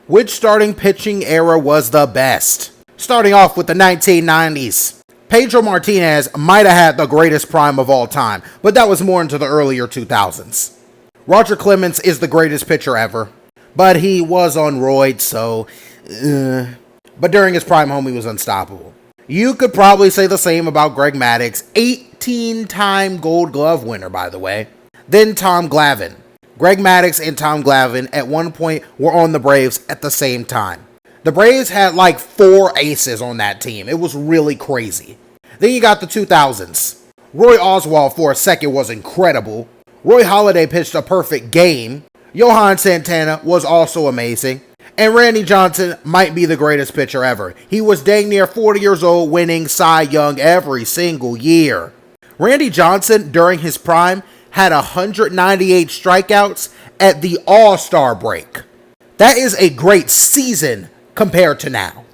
Which starting pitching era was the best? Starting off with the 1990s. Pedro Martinez might have had the greatest prime of all time, but that was more into the earlier 2000s. Roger Clemens is the greatest pitcher ever, but he was on roids, so... But during his prime, homie was unstoppable. You could probably say the same about Greg Maddux, 18-time Gold Glove winner, by the way. Then Tom Glavine. Greg Maddux and Tom Glavine at one point were on the Braves at the same time. The Braves had like 4 aces on that team. It was really crazy. Then you got the 2000s. Roy Oswalt for a second was incredible. Roy Halladay pitched a perfect game. Johan Santana was also amazing. And Randy Johnson might be the greatest pitcher ever. He was dang near 40 years old, winning Cy Young every single year. Randy Johnson, during his prime, had 198 strikeouts at the All-Star break. That is a great season compared to now.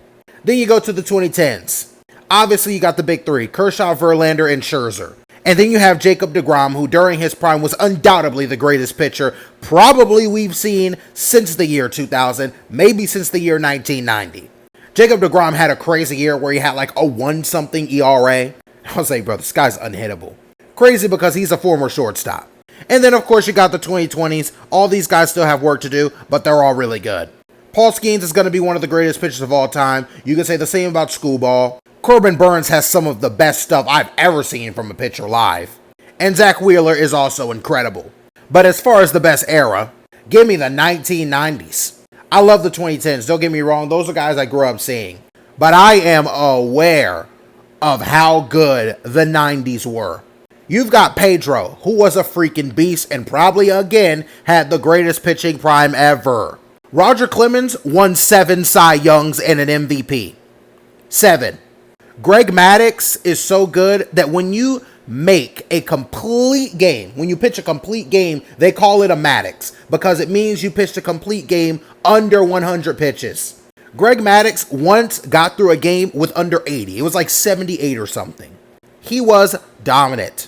Then you go to the 2010s. Obviously, you got the big three, Kershaw, Verlander, and Scherzer. And then you have Jacob deGrom, who during his prime was undoubtedly the greatest pitcher probably we've seen since the year 2000, maybe since the year 1990. Jacob deGrom had a crazy year where he had like a 1-something ERA. I was like, bro, this guy's unhittable. Crazy because he's a former shortstop. And then, of course, you got the 2020s. All these guys still have work to do, but they're all really good. Paul Skeens is going to be one of the greatest pitchers of all time. You can say the same about Screwball. Corbin Burns has some of the best stuff I've ever seen from a pitcher live. And Zach Wheeler is also incredible. But as far as the best era, give me the 1990s. I love the 2010s, don't get me wrong, those are guys I grew up seeing. But I am aware of how good the 90s were. You've got Pedro, who was a freaking beast and probably again had the greatest pitching prime ever. Roger Clemens won 7 Cy Youngs and an MVP. 7. Greg Maddux is so good that when you make a complete game, when you pitch a complete game, they call it a Maddux because it means you pitched a complete game under 100 pitches. Greg Maddux once got through a game with under 80. It was like 78 or something. He was dominant.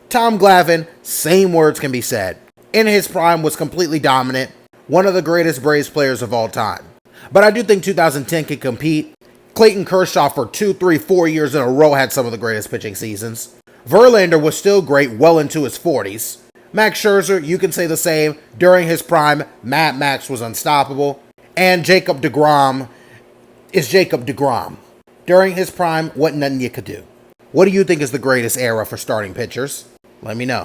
Tom Glavine, same words can be said. In his prime was completely dominant. One of the greatest Braves players of all time. But I do think 2010 can compete. Clayton Kershaw for 2, 3, 4 years in a row had some of the greatest pitching seasons. Verlander was still great well into his 40s. Max Scherzer, you can say the same. During his prime, Mad Max was unstoppable. And Jacob deGrom is Jacob deGrom. During his prime, wasn't nothing you could do. What do you think is the greatest era for starting pitchers? Let me know.